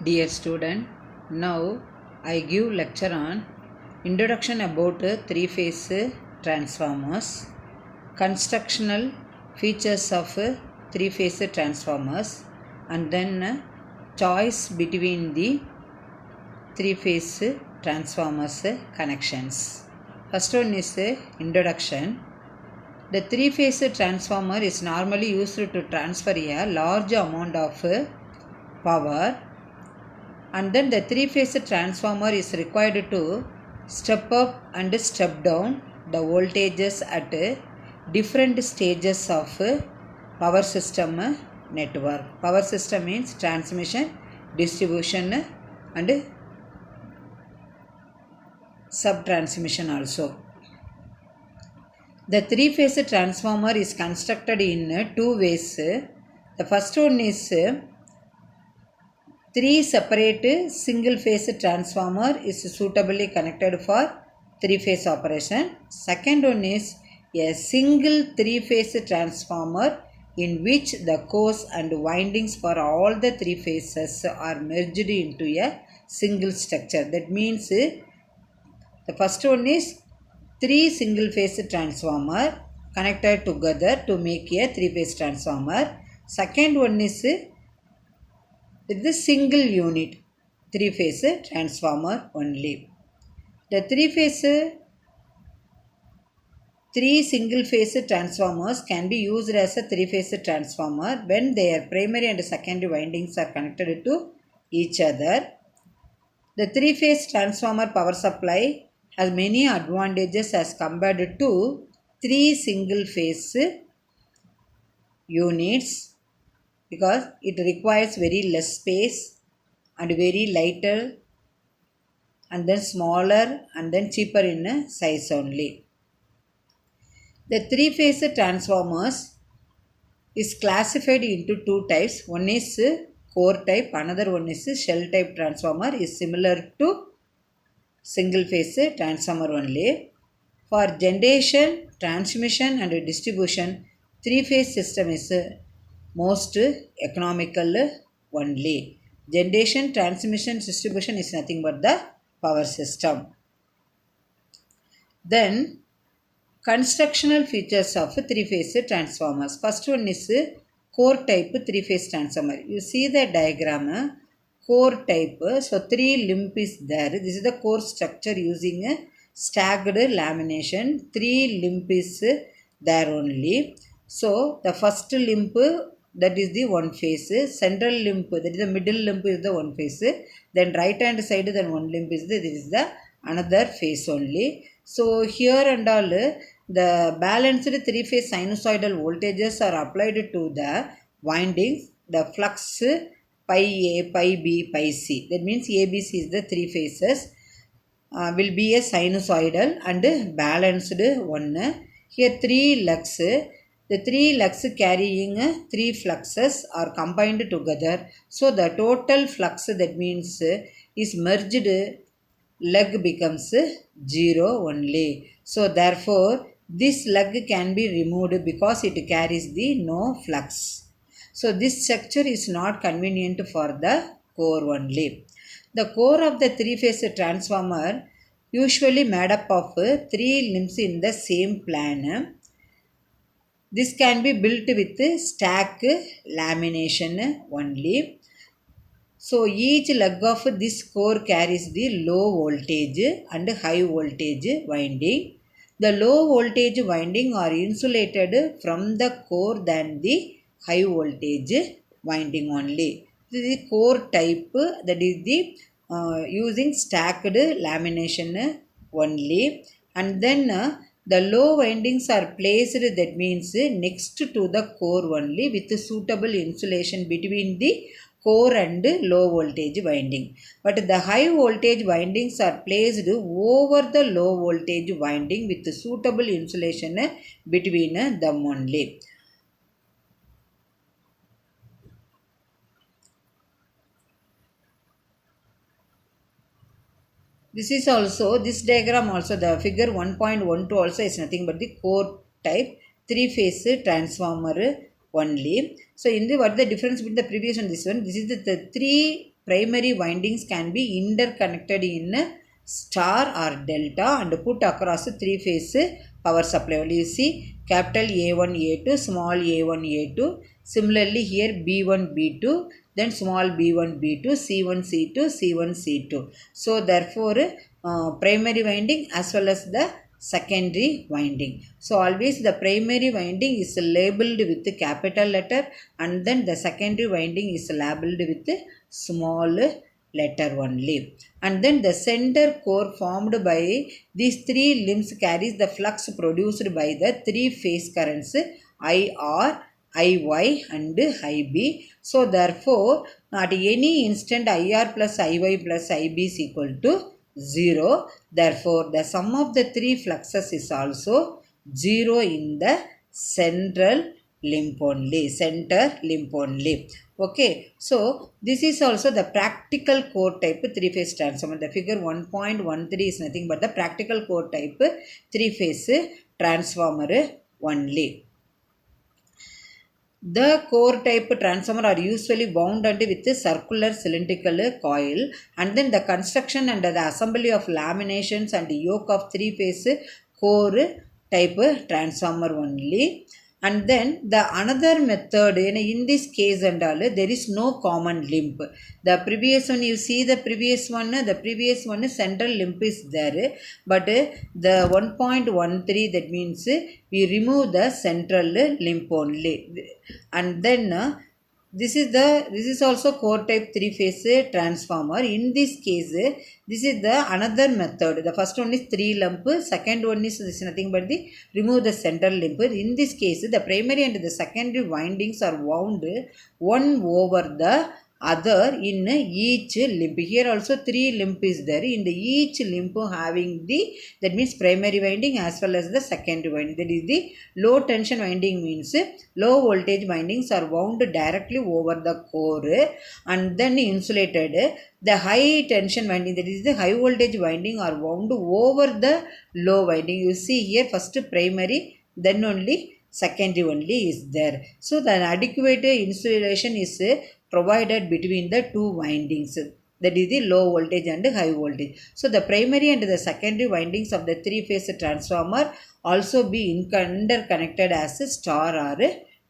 Dear student, now I give lecture on introduction about three-phase transformers, constructional features of three-phase transformers, and then choice between the three-phase transformers connections. First one is introduction. The three-phase transformer is normally used to transfer a large amount of power, and then the three-phase transformer is required to step up and step down the voltages at different stages of power system network. Power system means transmission, distribution and sub-transmission also. The three-phase transformer is constructed in two ways. The first one is three separate single-phase transformer is suitably connected for three-phase operation. Second one is a single three-phase transformer in which the cores and windings for all the three phases are merged into a single structure. That means the first one is three single-phase transformer connected together to make a three-phase transformer. Second one is the single unit three-phase transformer only. The three single-phase transformers can be used as a three-phase transformer when their primary and secondary windings are connected to each other. The three-phase transformer power supply has many advantages as compared to three single-phase units because it requires very less space and very lighter and then smaller and then cheaper in size only. The three-phase transformers is classified into two types. One is core type, another one is shell type transformer is similar to single-phase transformer only. For generation, transmission and distribution, three-phase system is most economical only. Generation, transmission, distribution is nothing but the power system. Then constructional features of three-phase transformers. First one is core type three-phase transformer. You see the diagram, core type. So three limb is there. This is the core structure using stacked lamination. Three limb is there only. So the first limb, that is the one phase. Central limb, that is the middle limb, is the one phase. Then right hand side, then one limb is this is the another phase only. So here and all the balanced three-phase sinusoidal voltages are applied to the windings. The flux pi A, pi B, pi C. That means ABC is the three phases. Will be a sinusoidal and balanced one. Here three lugs. The three lugs carrying three fluxes are combined together. So the total flux, that means is merged lug becomes 0 only. So therefore this lug can be removed because it carries the no flux. So this structure is not convenient for the core only. The core of the three-phase transformer usually made up of three limbs in the same plane. This can be built with stack lamination only. So each lug of this core carries the low voltage and high voltage winding. The low voltage winding are insulated from the core than the high voltage winding only. This is the core type, that is the using stacked lamination only. And then the low windings are placed, that means next to the core only, with suitable insulation between the core and low voltage winding. But the high voltage windings are placed over the low voltage winding with suitable insulation between them only. This is also, this diagram also, the figure 1.12 also is nothing but the core type three-phase transformer only. So in the what the difference between the previous and this one? This is the three primary windings can be interconnected in star or delta and put across three phase power supply. You see capital A1 A2, small a1 A2. Similarly here B1 B2, then small b1 B2, C1 C2, C1 C2. So therefore primary winding as well as the secondary winding. So always the primary winding is labeled with the capital letter and then the secondary winding is labeled with the small letter only. And then the center core formed by these three limbs carries the flux produced by the three phase currents IR, IY and IB. So therefore at any instant IR plus IY plus IB is equal to 0. Therefore the sum of the three fluxes is also 0 in the central limb only. Okay, so this is also the practical core type 3-phase transformer. The figure 1.13 is nothing but the practical core type 3-phase transformer only. The core type transformer are usually wound with a circular cylindrical coil, and then the construction and the assembly of laminations and yoke of 3-phase core type transformer only. And then the another method in this case and all there is no common limb. The previous one, you see the previous one central limb is there, but the 1.13 that means we remove the central limb only. And then this is also core type 3-phase transformer. In this case this is the another method. The first one is 3 lump, second one is this nothing but the remove the central limb. In this case the primary and the secondary windings are wound one over the other in each limb. Here also 3 limb is there. In the each limb having the, that means primary winding as well as the secondary winding. That is the low tension winding means low voltage windings are wound directly over the core and then insulated. The high tension winding, that is the high voltage winding, are wound over the low winding. You see here first primary, then only secondary only is there. So the adequate insulation is provided between the two windings, that is the low voltage and high voltage. So the primary and the secondary windings of the 3-phase transformer also be interconnected as star or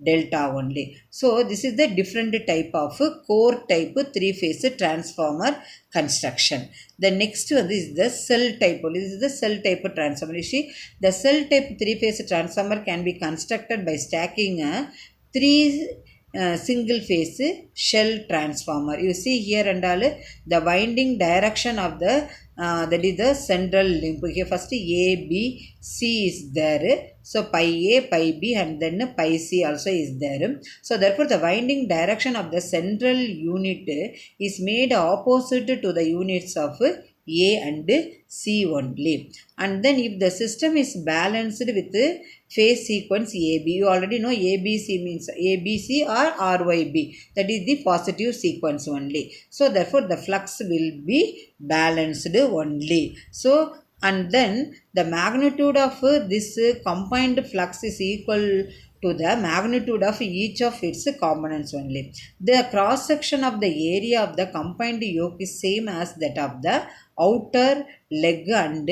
delta only. So this is the different type of core type 3-phase transformer construction. The next one is the cell type. This is the cell type transformer. You see the cell type 3-phase transformer can be constructed by stacking 3 single phase shell transformer. You see here and all the winding direction of the that is the central limb. Here first A, B, C is there. So pi A, pi B and then pi C also is there. So therefore the winding direction of the central unit is made opposite to the units of A and C only. And then if the system is balanced with phase sequence AB, you already know ABC means ABC or RYB, that is the positive sequence only. So therefore the flux will be balanced only. So and then the magnitude of this combined flux is equal to the magnitude of each of its components only. The cross section of the area of the combined yoke is same as that of the outer leg and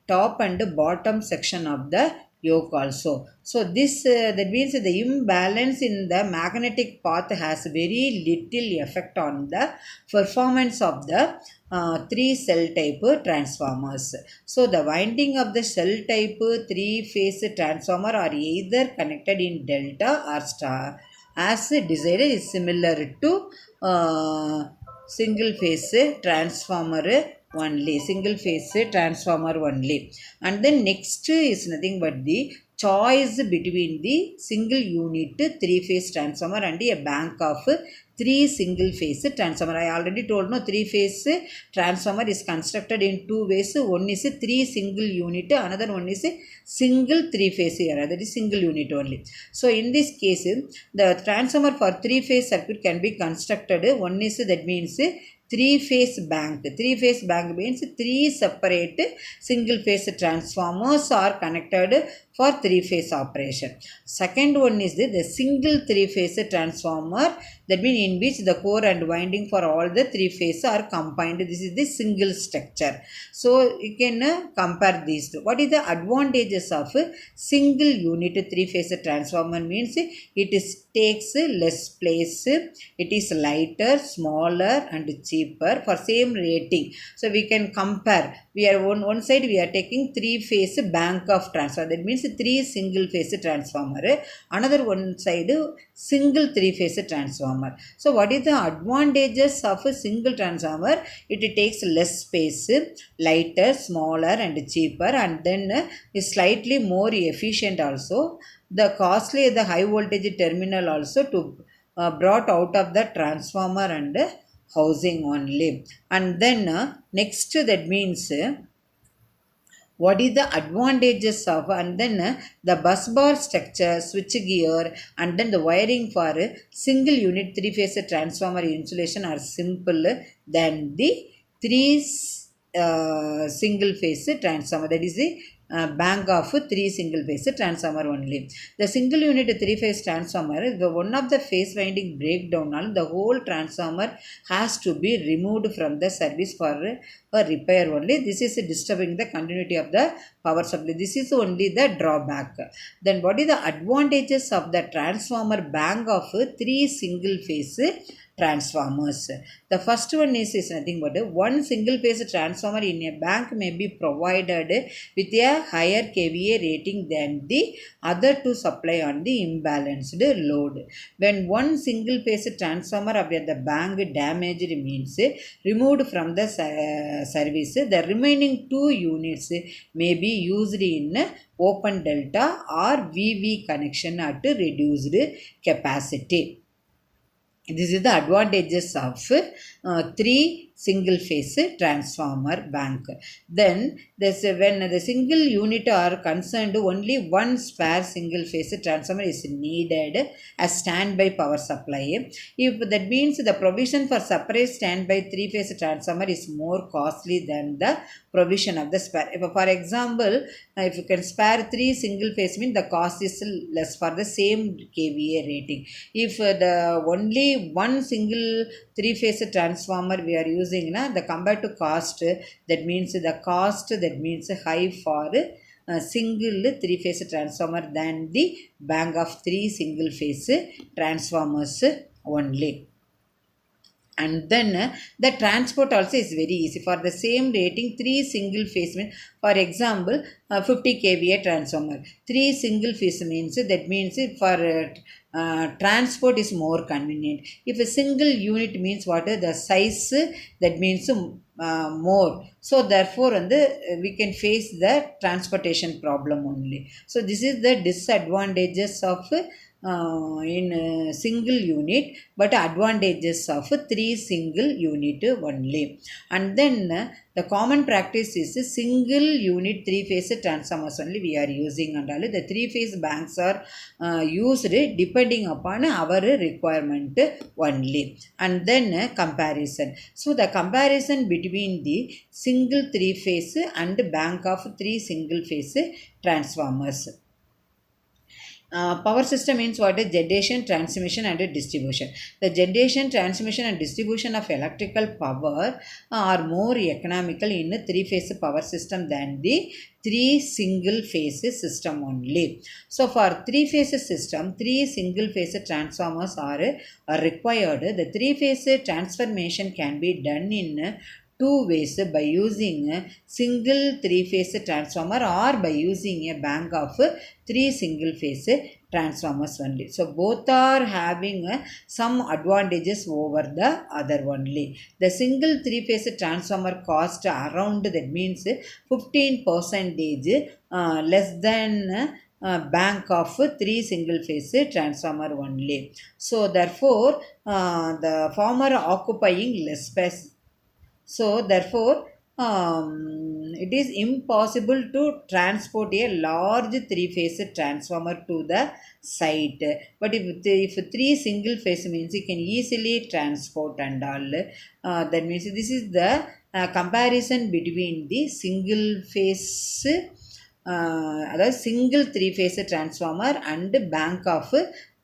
top and bottom section of the yoke also. So this that means the imbalance in the magnetic path has very little effect on the performance of the 3 cell type transformers. So the winding of the cell type 3-phase transformer are either connected in delta or star as desired, is similar to single phase transformer only. And then next is nothing but the choice between the single unit 3-phase transformer and a bank of 3 single phase transformer. I already told 3-phase transformer is constructed in 2 ways. One is 3 single unit, another one is single 3-phase here, that is single unit only. So in this case the transformer for 3-phase circuit can be constructed. One is, that means three-phase bank. Three-phase bank means three separate single-phase transformers are connected for three-phase operation. Second one is the single three-phase transformer, that means in which the core and winding for all the three phases are combined. This is the single structure. So you can compare these two. What is the advantages of single unit three-phase transformer? Means it takes less place, it is lighter, smaller and cheaper for same rating. So we can compare. We are one side we are taking three-phase bank of transformer, that means three single-phase transformer. Another one side single three-phase transformer. So what is the advantages of a single transformer? It takes less space, lighter, smaller and cheaper, and then is slightly more efficient also. The costly the high voltage terminal also to brought out of the transformer and housing only. And then next, that means what is the advantages of, and then the bus bar structure, switch gear, and then the wiring for single unit three phase transformer insulation are simple than the three single phase transformer, that is the bank of three single phase transformer only. The single unit three phase transformer, the one of the phase winding breakdown, the whole transformer has to be removed from the service for a repair only. This is disturbing the continuity of the power supply. This is only the drawback. Then what is the advantages of the transformer bank of three single phase transformers? The first one is nothing but one single phase transformer in a bank may be provided with a higher kVA rating than the other to supply on the imbalanced load. When one single phase transformer of the bank damaged means removed from the service, the remaining two units may be used in open delta or VV connection at reduced capacity. This is the advantages of three single phase transformer bank. Then when the single unit are concerned, only one spare single phase transformer is needed as standby power supply. If that means the provision for separate standby three phase transformer is more costly than the provision of the spare. If, for example, if you can spare three single phase, means the cost is less for the same kVA rating. If the only one single three phase transformer we are using, the compared to cost, that means the cost, that means high for single three phase transformer than the bank of three single phase transformers only. And then the transport also is very easy. For the same rating, three single phase means, for example, 50 kVA transformer, three single phase means, that means for transport is more convenient. If a single unit means what, the size, that means more. So therefore we can face the transportation problem only. So this is the disadvantages of in single unit, but advantages of three single unit only. And then the common practice is single unit three phase transformers only we are using, and all the three phase banks are used depending upon our requirement only. And then comparison. So the comparison between the single three phase and bank of three single phase transformers. Power system means what is generation, transmission and distribution. The generation, transmission and distribution of electrical power are more economical in a three phase power system than the three single phase system only. So for three phase system, three single phase transformers are required. The three phase transformation can be done in two ways, by using a single three phase transformer or by using a bank of three single phase transformers only. So both are having some advantages over the other only. The single three phase transformer cost around, that means 15% less than bank of three single phase transformer only. So therefore the former occupying less space. So therefore it is impossible to transport a large three-phase transformer to the site. But if three single phase means you can easily transport and all. That means this is the comparison between the single phase அதாவது single three phase transformer and bank of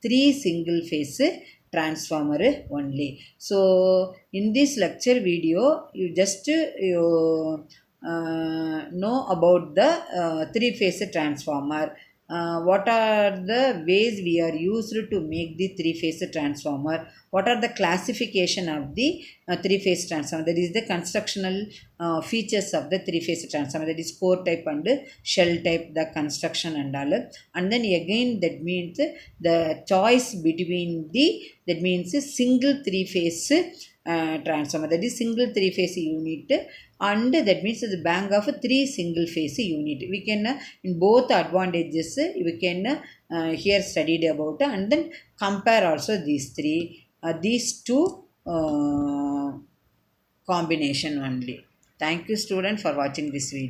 three single phase transformer only. So in this lecture video you just know about the three phase transformer. What are the ways we are used to make the three phase transformer, what are the classification of the three phase transformer, that is the constructional features of the three phase transformer, that is core type and shell type, the construction and all. And then again that means the choice between the, that means single three phase transformer, that is single three phase unit, and that means the bank of three single phase unit. We can in both advantages we can here studied about, and then compare also these three these two combination only. Thank you student for watching this video.